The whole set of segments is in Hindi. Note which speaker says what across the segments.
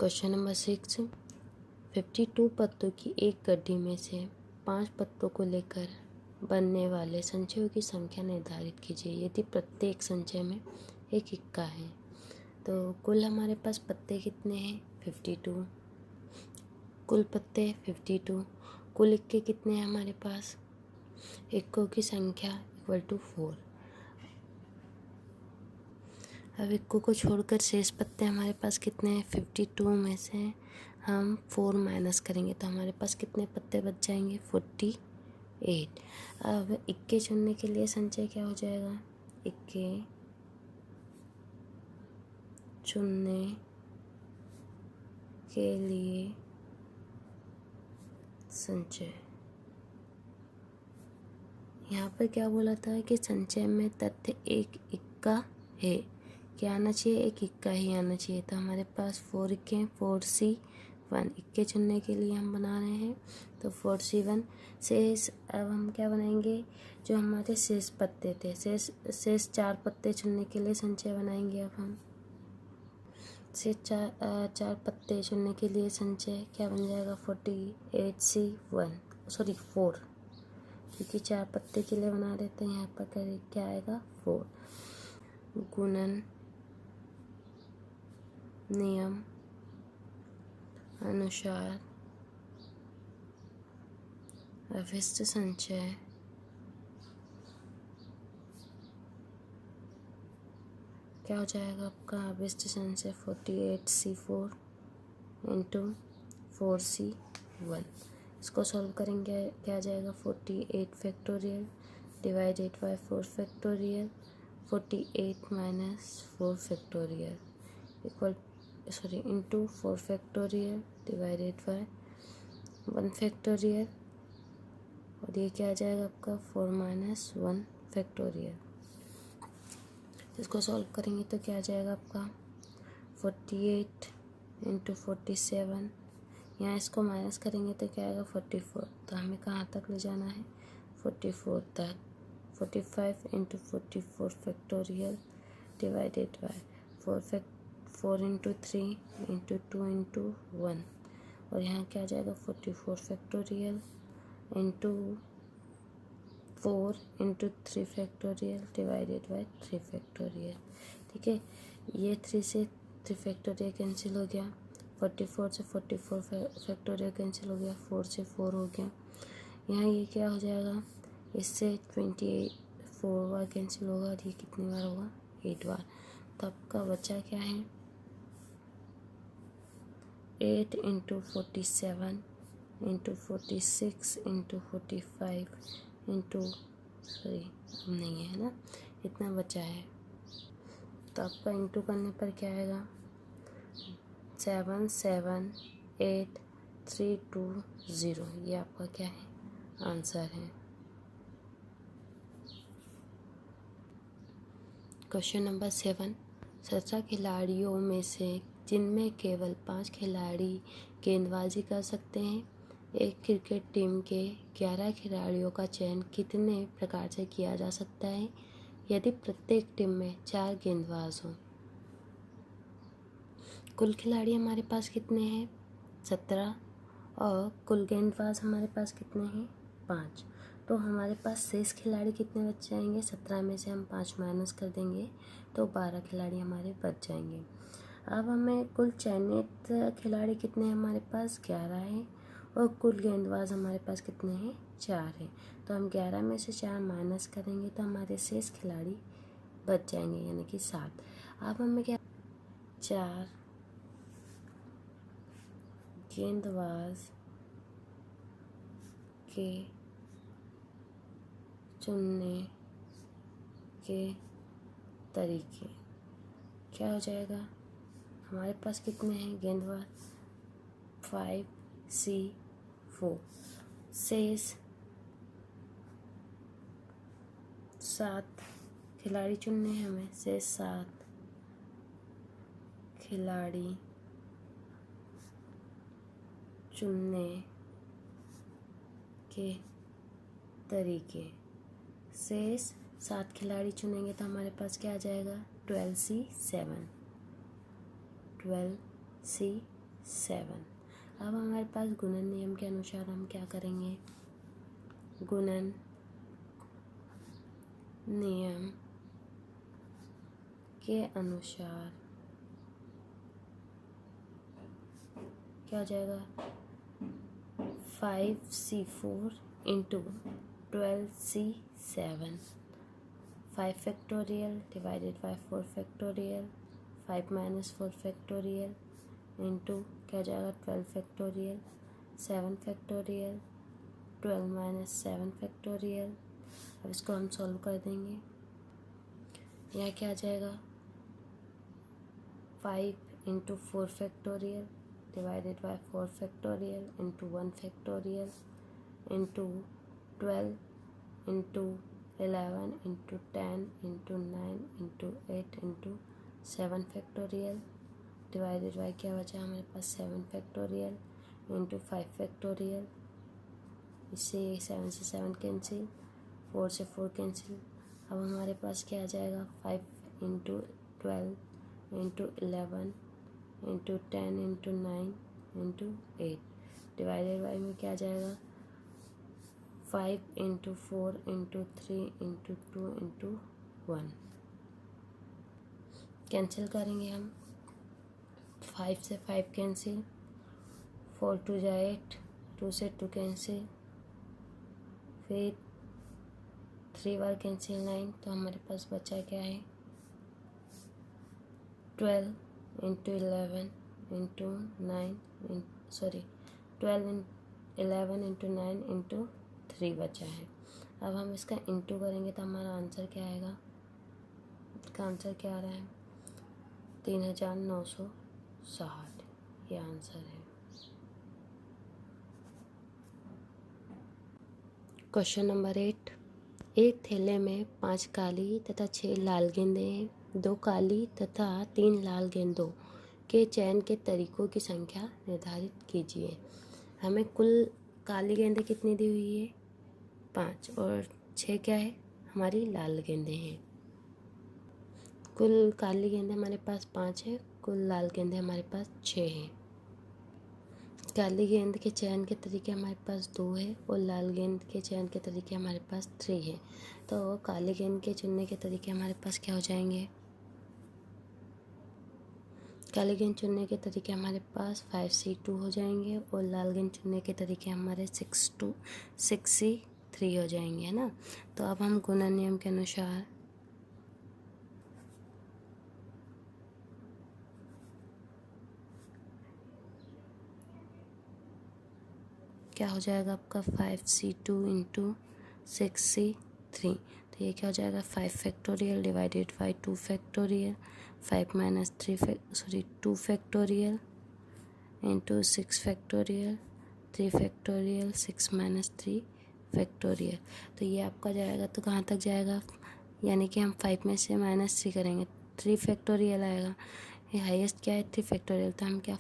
Speaker 1: क्वेश्चन नंबर 6, 52 पत्तों की एक गड्डी में से 5 पत्तों को लेकर बनने वाले संचयों की संख्या निर्धारित कीजिए यदि प्रत्येक संचय में एक इक्का है। तो कुल हमारे पास पत्ते कितने हैं 52, कुल पत्ते 52, कुल इक्के कितने हैं हमारे पास, इक्कों की संख्या = 4। अब इक्कों को छोड़कर शेष पत्ते हमारे पास कितने हैं 52 में से हम 4 माइनस करेंगे तो हमारे पास कितने पत्ते बच जाएंगे 48। अब इक्के चुनने के लिए संचय क्या हो जाएगा, इक्के चुनने के लिए संचय, यहाँ पर क्या बोला था कि संचय में तथ्य एक इक्का है, क्या आना चाहिए, एक इक्का ही आना चाहिए। तो हमारे पास 4 इक्के हैं, 4C1 इक्के चुनने के लिए हम बना रहे हैं तो 4C1 शेष। अब हम क्या बनाएंगे, जो हमारे शेष पत्ते थे, शेष 4 पत्ते चुनने के लिए संचय बनाएंगे। अब हम शेष 4 पत्ते चुनने के लिए संचय क्या बन जाएगा 48C1 सॉरी 4, क्योंकि 4 पत्ते के लिए बना देते हैं। यहाँ पर क्या आएगा 4 गुणन नियम अनुसार अभिष्ट संचय क्या हो जाएगा आपका अभिष्ट संचय 48C4 इंटू 4C1। इसको सॉल्व करेंगे क्या आ जाएगा 48 factorial divided by 4 factorial 48 minus 4 factorial into 4 factorial divided by 1 factorial और ये क्या आ जाएगा आपका 4 माइनस 1 फैक्टोरियल। इसको सॉल्व करेंगे तो क्या आ जाएगा आपका 48 इंटू 47, यहाँ इसको माइनस करेंगे तो क्या आएगा 44। तो हमें कहाँ तक ले जाना है 44 तक। 45 into 44 factorial divided by 4 into 3 into 2 into 1 और यहाँ क्या आ जाएगा 44 factorial into 4 into 3 factorial divided by 3 factorial. ठीक है, ये 3 से 3 फैक्टोरियल कैंसिल हो गया, 44 से 44 फैक्टोरियल कैंसिल हो गया, 4 से 4 हो गया। यहाँ ये क्या हो जाएगा, इससे 24 बार कैंसिल होगा और ये कितनी बार होगा 8 बार। तो आपका बचा क्या है 8 इंटू 47 इंटू 46 इंटू 45 इंटू नहीं है ना, इतना बचा है। तो आपका इंटू करने पर क्या आएगा 778,320, ये आपका क्या है आंसर है। क्वेश्चन नंबर 7, 17 खिलाड़ियों में से जिनमें केवल 5 खिलाड़ी गेंदबाजी कर सकते हैं, एक क्रिकेट टीम के 11 खिलाड़ियों का चयन कितने प्रकार से किया जा सकता है यदि प्रत्येक टीम में 4 गेंदबाज हों। कुल खिलाड़ी हमारे पास कितने हैं 17 और कुल गेंदबाज हमारे पास कितने हैं 5। तो हमारे पास शेष खिलाड़ी कितने बच जाएंगे, 17 में से हम 5 माइनस कर देंगे तो 12 खिलाड़ी हमारे बच जाएंगे। अब हमें कुल चयनित खिलाड़ी कितने हैं हमारे पास 11 हैं और कुल गेंदबाज हमारे पास कितने हैं 4 हैं। तो हम 11 में से 4 माइनस करेंगे तो हमारे शेष खिलाड़ी बच जाएंगे यानी कि 7। अब हमें क्या 4 गेंदबाज के चुनने के तरीके क्या हो जाएगा, हमारे पास कितने हैं गेंदबाज 5C4, शेष 7 खिलाड़ी चुनने हैं हमें, शेष 7 खिलाड़ी चुनने के तरीके, शेष 7 खिलाड़ी चुनेंगे तो हमारे पास क्या आ जाएगा 12C7 7। अब हमारे पास गुणन नियम के अनुसार हम क्या करेंगे, गुणन नियम के अनुसार क्या हो जाएगा, 5c4 into 12c7, 5 factorial divided by 4 factorial, 5 minus 4 factorial into क्या हो जाएगा 12 फैक्टोरियल, 7 फैक्टोरियल, 12 माइनस 7 फैक्टोरियल। अब इसको हम सॉल्व कर देंगे। यहाँ क्या आ जाएगा, 5 into 4 factorial divided by 4 factorial into 1 factorial into 12 into 11 into 10 into 9 into 8 into 7 factorial divided by क्या बचा हमारे पास 7 फैक्टोरियल इंटू 5 फैक्टोरियल। इससे 7 से 7 कैंसिल, 4 से 4 कैंसिल। अब हमारे पास क्या आ जाएगा, 5 into 12 into 11 into 10 into 9 into 8 divided by में क्या आ जाएगा, 5 into 4 into 3 into 2 into 1। Cancel करेंगे हम, 5 से 5 कैंसिल, 4 2 जा 8, 2 से 2 कैंसिल, फिर 3 बार कैंसिल 9, तो हमारे पास बचा क्या है 12 इंटू 11 इंटू 9 12 11 इंटू 9 इंटू 3 बचा है। अब हम इसका इंटू करेंगे तो हमारा आंसर क्या आएगा, इसका आंसर क्या आ रहा है 3960, ये आंसर है। क्वेश्चन नंबर 8, एक थैले में 5 काली तथा 6 लाल गेंदें हैं। 2 काली तथा 3 लाल गेंदों के चयन के तरीकों की संख्या निर्धारित कीजिए। हमें कुल काली गेंदें कितनी दी हुई है 5 और 6 क्या है हमारी लाल गेंदें हैं। कुल काली गेंदें हमारे पास 5 है, कुल लाल गेंदें हमारे पास 6 हैं। काली गेंद के चयन के तरीके हमारे पास 2 है और लाल गेंद के चयन के तरीके हमारे पास 3 है। तो काली गेंद के चुनने के तरीके हमारे पास क्या हो जाएंगे, काली गेंद चुनने के तरीके हमारे पास 5C2 हो जाएंगे और लाल गेंद चुनने के तरीके हमारे 6C3 हो जाएंगे, है ना। तो अब हम गुणन नियम के अनुसार क्या हो जाएगा आपका 5C2 इंटू 6C3, तो ये क्या हो जाएगा 5 factorial divided by 2 factorial, 5 minus 2 factorial into 6 factorial, 3 factorial, 6 minus 3 factorial. तो ये आपका जाएगा तो कहाँ तक जाएगा, यानी कि हम 5 में से -3 करेंगे 3 फैक्टोरियल आएगा। ये हाईएस्ट क्या है 3 फैक्टोरियल, तो हम क्या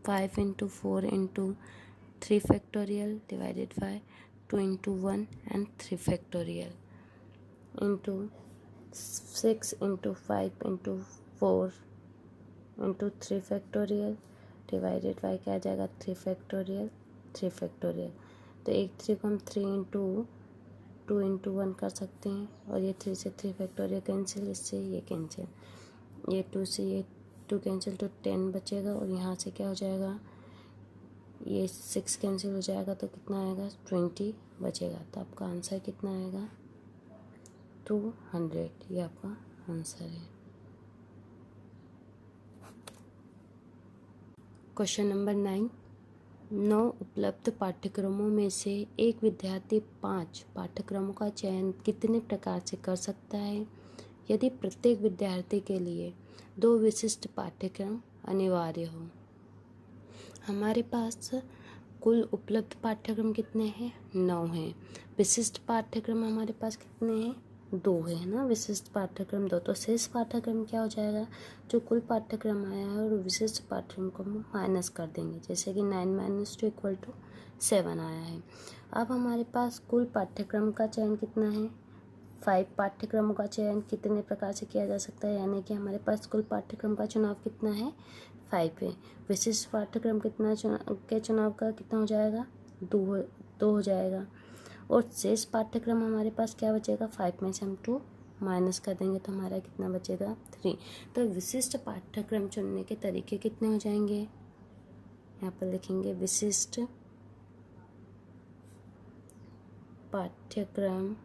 Speaker 1: 5 into 4 into 3 factorial divided by 2 into 1 and 3 factorial into 6 into 5 into 4 into 3 factorial divided by क्या आ जाएगा 3 फैक्टोरियल 3 फैक्टोरियल। तो एक 3 को हम 3 इंटू 2 इंटू 1 कर सकते हैं और ये 3 से 3 फैक्टोरियल कैंसिल, इससे ये कैंसिल, ये 2 से ये 2 कैंसिल तो 10 बचेगा और यहाँ से क्या हो जाएगा ये 6 कैंसिल हो जाएगा तो कितना आएगा 20 बचेगा। तो आपका आंसर कितना आएगा 200, ये आपका आंसर है। क्वेश्चन नंबर 9 उपलब्ध पाठ्यक्रमों में से एक विद्यार्थी 5 पाठ्यक्रमों का चयन कितने प्रकार से कर सकता है यदि प्रत्येक विद्यार्थी के लिए 2 विशिष्ट पाठ्यक्रम अनिवार्य हो। हमारे पास कुल उपलब्ध पाठ्यक्रम कितने हैं 9 हैं, विशिष्ट पाठ्यक्रम हमारे पास कितने हैं 2 है ना, विशिष्ट पाठ्यक्रम 2। तो शेष पाठ्यक्रम क्या हो जाएगा, जो कुल पाठ्यक्रम आया है और विशिष्ट पाठ्यक्रम को हम माइनस कर देंगे, जैसे कि 9 - 2 = 7 आया है। अब हमारे पास कुल पाठ्यक्रम का चयन कितना है 5 पाठ्यक्रमों का चयन कितने प्रकार से किया जा सकता है, यानी कि हमारे पास कुल पाठ्यक्रम का चुनाव कितना है 5 है। विशिष्ट पाठ्यक्रम कितना के चुनाव का कितना हो जाएगा, 2 हो जाएगा। और शेष पाठ्यक्रम हमारे पास क्या बचेगा, 5 में से हम 2 माइनस कर देंगे तो हमारा कितना बचेगा, 3। तो विशिष्ट पाठ्यक्रम चुनने के तरीके कितने हो जाएंगे, यहाँ पर लिखेंगे विशिष्ट पाठ्यक्रम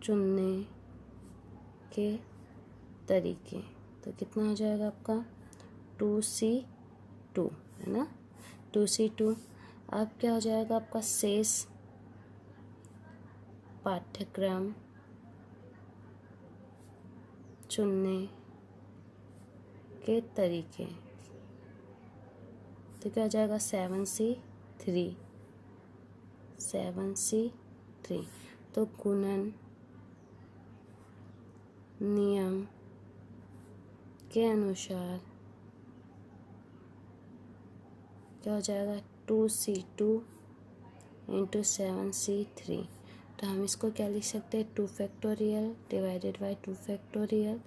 Speaker 1: चुनने के तरीके। तो कितना हो जाएगा आपका 2C2 है ना, 2C2। अब क्या हो जाएगा आपका शेष पाठ्यक्रम चुनने के तरीके। तो क्या हो जाएगा 7C3, 7C3। तो गुणन नियम के अनुसार क्या हो जाएगा 2C2 इंटू 7C3। तो हम इसको क्या लिख सकते हैं, 2 factorial divided by 2 factorial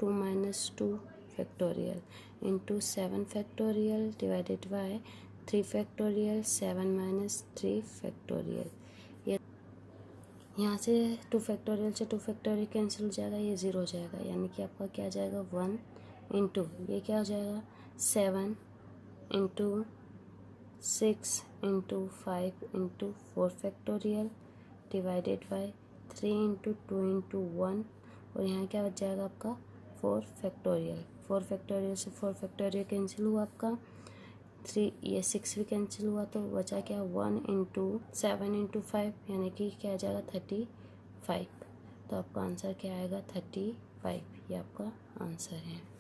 Speaker 1: 2 minus 2 factorial into 7 factorial divided by 3 factorial 7 minus 3 factorial. यहाँ से 2 फैक्टोरियल से 2 फैक्टोरियल कैंसिल हो जाएगा, ये 0 हो जाएगा, यानी कि आपका क्या आ जाएगा 1 इंटू ये क्या हो जाएगा 7 into 6 into 5 into 4 factorial divided by 3 into 2 into 1। और यहाँ क्या बच जाएगा आपका 4 फैक्टोरियल। 4 फैक्टोरियल से 4 फैक्टोरियल कैंसिल हुआ आपका, 3 ये 6 भी कैंसिल हुआ, तो बचा क्या 1 इंटू 7 इंटू 5, यानी कि क्या आ जाएगा 35। तो आपका आंसर क्या आएगा 35, ये आपका आंसर है।